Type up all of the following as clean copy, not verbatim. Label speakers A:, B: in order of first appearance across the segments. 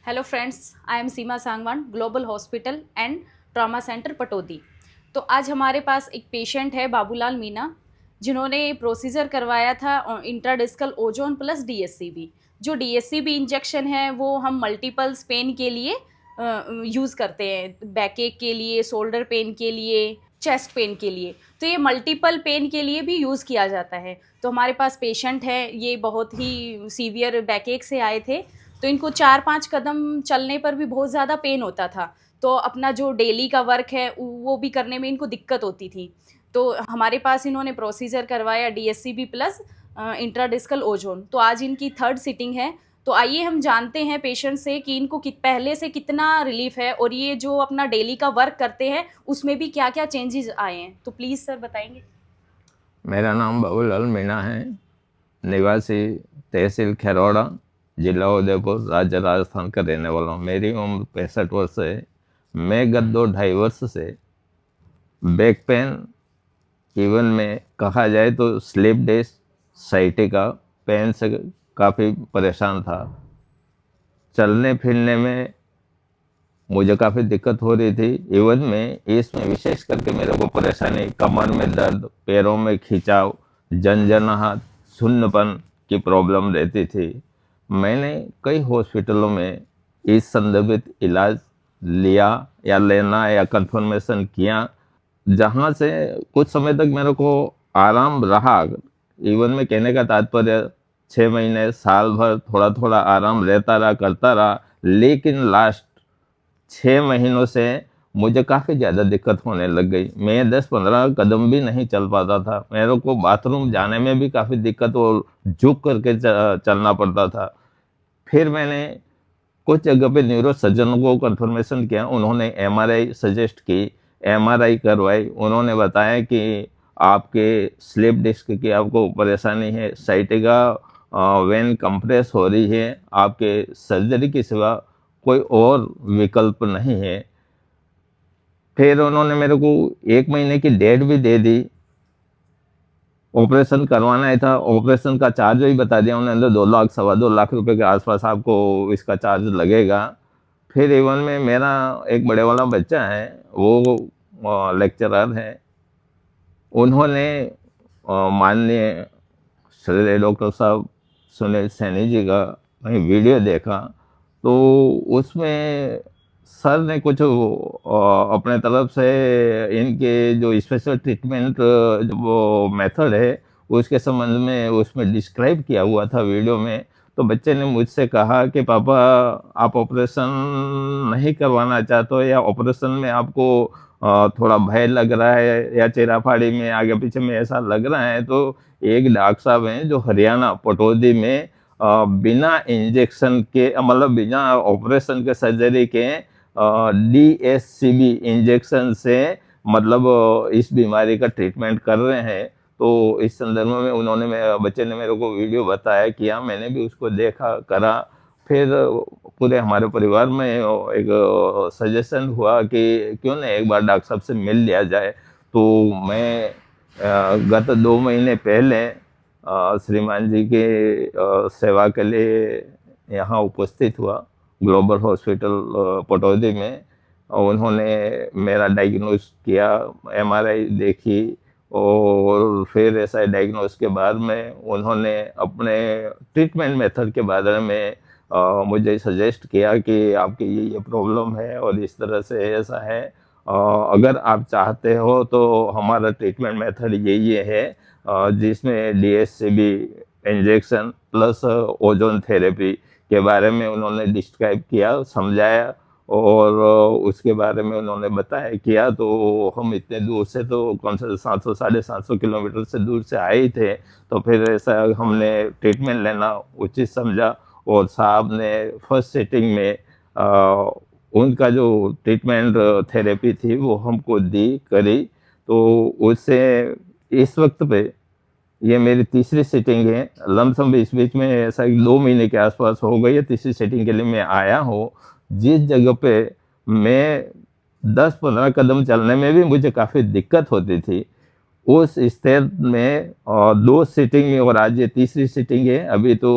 A: Hello friends, I am Seema Sangwan, global hospital and trauma centre Pataudi. तो आज हमारे पास एक पेशेंट है बाबूलाल मीना, जिन्होंने प्रोसीजर करवाया था इंट्राडिस्कल ओजोन प्लस डीएससीबी। जो डीएससीबी इंजेक्शन है वो हम मल्टीपल्स पेन के लिए यूज़ करते हैं, बैकएक के लिए, शोल्डर पेन के लिए, चेस्ट पेन के लिए। तो ये मल्टीपल पेन के लिए भी यूज़ किया जाता है। तो हमारे पास पेशेंट है, ये बहुत ही सीवियर बैकएक से आए थे। तो इनको 4-5 कदम चलने पर भी बहुत ज़्यादा पेन होता था। तो अपना जो डेली का वर्क है वो भी करने में इनको दिक्कत होती थी। तो हमारे पास इन्होंने प्रोसीजर करवाया डीएससीबी प्लस इंट्राडिस्कल ओजोन। तो आज इनकी 3rd सिटिंग है। तो आइए हम जानते हैं पेशेंट से कि इनको पहले से कितना रिलीफ है और ये जो अपना डेली का वर्क करते हैं उसमें भी क्या क्या चेंजेस आए हैं। तो प्लीज़ सर बताएंगे।
B: मेरा नाम बाबूलाल मीणा है, निवासी तहसील खैरोड़ा, जिला उदयपुर, राज्य राजस्थान का रहने वाला हूँ। मेरी उम्र 65 वर्ष है। मैं गत 2-2.5 वर्ष से बैक पेन, इवन में कहा जाए तो स्लिप डिस्क, साइटिका पेन से काफ़ी परेशान था। चलने फिरने में मुझे काफ़ी दिक्कत हो रही थी। इवन में इसमें विशेष करके मेरे को परेशानी कमर में दर्द, पैरों में खिंचाव, झंझनाहट, सुन्नपन की प्रॉब्लम रहती थी। मैंने कई हॉस्पिटलों में इस संदर्भित इलाज लिया या लेना या कंफर्मेशन किया, जहाँ से कुछ समय तक मेरे को आराम रहा। इवन में कहने का तात्पर्य 6 महीने, साल भर थोड़ा थोड़ा आराम रहता रहा, करता रहा। लेकिन लास्ट 6 महीनों से मुझे काफ़ी ज़्यादा दिक्कत होने लग गई। मैं 10-15 कदम भी नहीं चल पाता था। मेरे को बाथरूम जाने में भी काफ़ी दिक्कत और झुक करके चलना पड़ता था। फिर मैंने कुछ जगह पे न्यूरो सर्जन को कंफर्मेशन किया। उन्होंने एमआरआई सजेस्ट की, एमआरआई करवाई। उन्होंने बताया कि आपके स्लिप डिस्क की आपको परेशानी है, साइटिका वेन कंप्रेस हो रही है, आपके सर्जरी के सिवा कोई और विकल्प नहीं है। फिर उन्होंने मेरे को 1 महीने की डेट भी दे दी। ऑपरेशन करवाना ही था। ऑपरेशन का चार्ज भी बता दिया उन्होंने, 2 लाख 2.25 लाख रुपए के आसपास आपको इसका चार्ज लगेगा। फिर इवन में मेरा एक बड़े वाला बच्चा है, वो लेक्चरर है। उन्होंने माननीय श्री डॉक्टर साहब सुनील सैनी जी का कहीं वीडियो देखा, तो उसमें सर ने कुछ अपने तरफ से इनके जो स्पेशल ट्रीटमेंट वो मेथड है उसके संबंध में उसमें डिस्क्राइब किया हुआ था वीडियो में। तो बच्चे ने मुझसे कहा कि पापा, आप ऑपरेशन नहीं करवाना चाहते हो, या ऑपरेशन में आपको थोड़ा भय लग रहा है, या चेहरा फाड़ी में आगे पीछे में ऐसा लग रहा है। तो एक डॉक्टर साहब हैं जो हरियाणा पटौदी में बिना इंजेक्शन के, मतलब बिना ऑपरेशन के, सर्जरी के डीएससीबी इंजेक्शन से मतलब इस बीमारी का ट्रीटमेंट कर रहे हैं। तो इस संदर्भ में उन्होंने बच्चे ने मेरे को वीडियो बताया, किया, मैंने भी उसको देखा, करा। फिर पूरे हमारे परिवार में एक सजेशन हुआ कि क्यों ना एक बार डॉक्टर साहब से मिल लिया जाए। तो मैं गत 2 महीने पहले श्रीमान जी के सेवा के लिए यहाँ उपस्थित हुआ ग्लोबल हॉस्पिटल पटौदी में। उन्होंने मेरा डायग्नोस किया, एमआरआई देखी, और फिर ऐसा डायग्नोस के बाद में उन्होंने अपने ट्रीटमेंट मेथड के बारे में मुझे सजेस्ट किया कि आपकी ये प्रॉब्लम है और इस तरह से ऐसा है। अगर आप चाहते हो तो हमारा ट्रीटमेंट मेथड ये है, जिसमें डीएससीबी इंजेक्शन प्लस ओजोन थेरेपी के बारे में उन्होंने डिस्क्राइब किया, समझाया, और उसके बारे में उन्होंने बताया, किया। तो हम इतने दूर से, तो कम से 700-750 किलोमीटर से दूर से आए थे। तो फिर ऐसा हमने ट्रीटमेंट लेना उचित समझा, और साहब ने फर्स्ट सिटिंग में उनका जो ट्रीटमेंट थेरेपी थी वो हमको दी, करी। तो उससे इस वक्त पे ये मेरी तीसरी सिटिंग है। लमसम इस बीच में ऐसा 2 महीने के आसपास हो गई है। तीसरी सिटिंग के लिए मैं आया हूँ। जिस जगह पे मैं 10-15 कदम चलने में भी मुझे काफ़ी दिक्कत होती थी, उस स्थिति में 2 सिटिंग में, और आज ये तीसरी सिटिंग है। अभी तो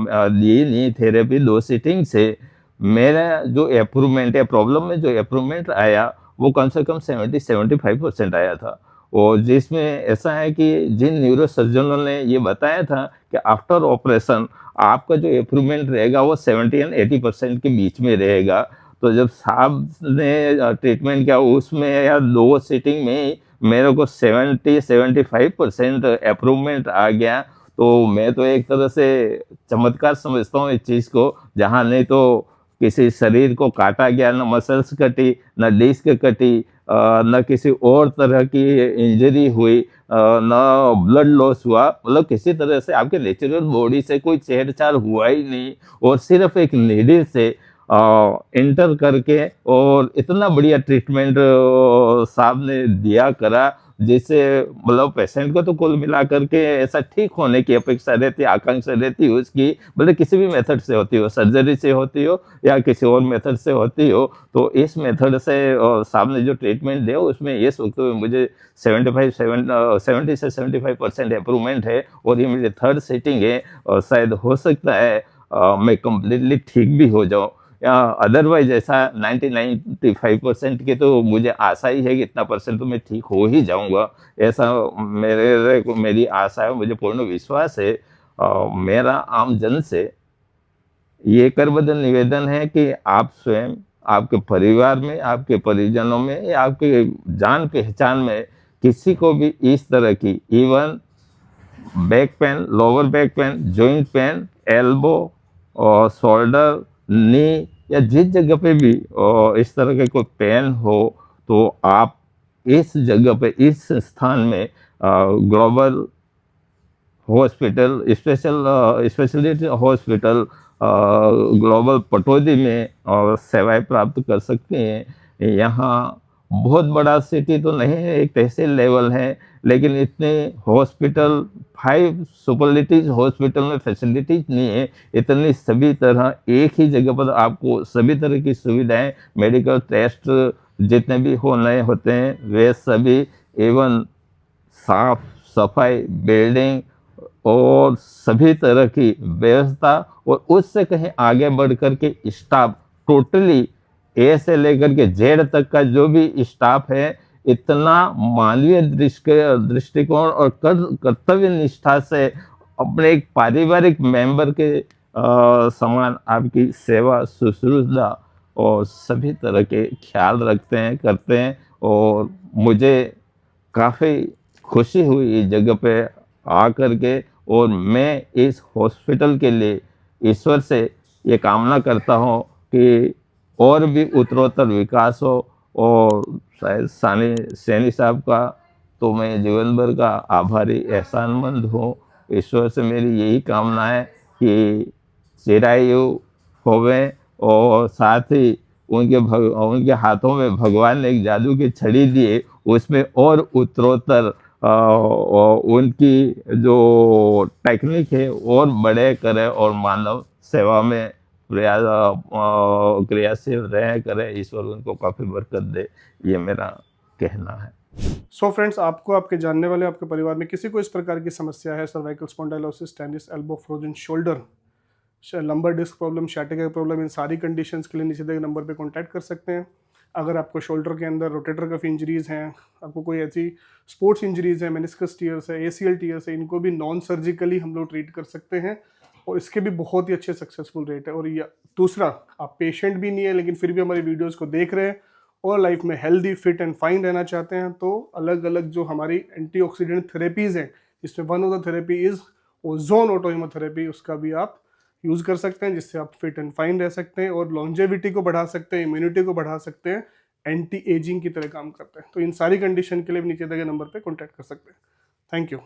B: दी नहीं थेरेपी 2 सिटिंग से मेरा जो अप्रूवमेंट या प्रॉब्लम में जो अप्रूवमेंट आया वो कम से कम 70-75% आया था। और जिसमें ऐसा है कि जिन न्यूरो सर्जनों ने ये बताया था कि आफ्टर ऑपरेशन आपका जो अप्रूवमेंट रहेगा वो 70 एंड 80% के बीच में रहेगा। तो जब साहब ने ट्रीटमेंट किया उसमें या 2 सीटिंग में मेरे को 70-75% अप्रूवमेंट आ गया। तो मैं तो एक तरह से चमत्कार समझता हूँ इस चीज़ को, जहाँ नहीं तो किसी शरीर को काटा गया, न मसल्स कटी, न डिस्क कटी, न किसी और तरह की इंजरी हुई, न ब्लड लॉस हुआ, मतलब किसी तरह से आपके नेचुरल बॉडी से कोई छेड़छाड़ हुआ ही नहीं। और सिर्फ एक नीडल से इंटर करके और इतना बढ़िया ट्रीटमेंट साहब ने दिया करा, जिससे मतलब पेशेंट को तो कुल मिला करके ऐसा ठीक होने की अपेक्षा रहती, आकांक्षा रहती उसकी, भले किसी भी मेथड से होती हो, सर्जरी से होती हो या किसी और मेथड से होती हो। तो इस मेथड से साहब ने जो ट्रीटमेंट दिया उसमें इस वक्त मुझे 70 से 75% अप्रूवमेंट है और ये मेरी 3rd सीटिंग है। और शायद हो सकता है मैं कम्प्लीटली ठीक भी हो जाऊँ, या अदरवाइज ऐसा 90-95% की तो मुझे आशा ही है कि इतना परसेंट तो मैं ठीक हो ही जाऊंगा, ऐसा मेरी आशा है, मुझे पूर्ण विश्वास है। मेरा आम जन से ये करबद्ध निवेदन है कि आप स्वयं, आपके परिवार में, आपके परिजनों में या आपके जान पहचान में किसी को भी इस तरह की even back pain, lower back pain, joint pain, elbow और शोल्डर, नी या जिस जगह पे भी इस तरह के कोई पेन हो, तो आप इस जगह पे, इस संस्थान में global hospital, speciality hospital global Pataudi में और सेवाएं प्राप्त कर सकते हैं। यहाँ बहुत बड़ा सिटी तो नहीं है, एक तहसील लेवल है, लेकिन इतने हॉस्पिटल 5 सुपरलिटीज हॉस्पिटल में फैसिलिटीज नहीं है। इतनी सभी तरह एक ही जगह पर आपको सभी तरह की सुविधाएं, मेडिकल टेस्ट जितने भी होने होते हैं वे सभी, एवं साफ सफाई, बिल्डिंग और सभी तरह की व्यवस्था, और उससे कहीं आगे बढ़ कर के स्टाफ टोटली ए से लेकर के जेड तक का जो भी स्टाफ है, इतना मानवीय दृष्टिकोण और कर्तव्य निष्ठा से अपने एक पारिवारिक मेंबर के समान आपकी सेवा शुश्रूषा और सभी तरह के ख्याल रखते हैं, करते हैं। और मुझे काफ़ी खुशी हुई इस जगह पे आ कर के, और मैं इस हॉस्पिटल के लिए ईश्वर से ये कामना करता हूँ कि और भी उत्तरोत्तर विकास हो। और शायद सैनी साहब का तो मैं जीवन भर का आभारी एहसानमंद हूँ। ईश्वर से मेरी यही कामना है कि चिरायु होवे, और साथ ही उनके हाथों में भगवान ने एक जादू की छड़ी दी है, उसमें और उत्तरोत्तर उनकी जो टेक्निक है और बड़े करे और मानव सेवा में क्रियाशील रहे करे। ईश्वर उनको काफ़ी बरकत दे, ये मेरा कहना है।
C: सो फ्रेंड्स, आपको, आपके जानने वाले, आपके परिवार में किसी को इस प्रकार की समस्या है, cervical spondylosis, tennis elbow, frozen shoulder, lumbar disc problem, sciatica problem, इन सारी कंडीशंस के लिए नीचे दिए गए नंबर पे कांटेक्ट कर सकते हैं। अगर आपको शोल्डर के अंदर रोटेटर कफ इंजरीज़ हैं, आपको कोई ऐसी स्पोर्ट्स इंजरीज़ है, मेनिस्कस टीयर्स है, ACL टीयर्स है, इनको भी नॉन सर्जिकली हम लोग ट्रीट कर सकते हैं और इसके भी बहुत ही अच्छे सक्सेसफुल रेट है। और ये दूसरा, आप पेशेंट भी नहीं है लेकिन फिर भी हमारी वीडियोज़ को देख रहे हैं और लाइफ में हेल्दी, फिट एंड फाइन रहना चाहते हैं, तो अलग अलग जो हमारी एंटीऑक्सीडेंट थेरेपीज़ हैं, जिसमें one of the therapy is ozone autoimmunotherapy, उसका भी आप यूज़ कर सकते हैं, जिससे आप फिट एंड फाइन रह सकते हैं और लॉन्जेविटी को बढ़ा सकते हैं, इम्यूनिटी को बढ़ा सकते हैं, एंटी एजिंग की तरह काम करते हैं। तो इन सारी कंडीशन के लिए नीचे दिए गए नंबर पे कांटेक्ट कर सकते हैं। Thank you.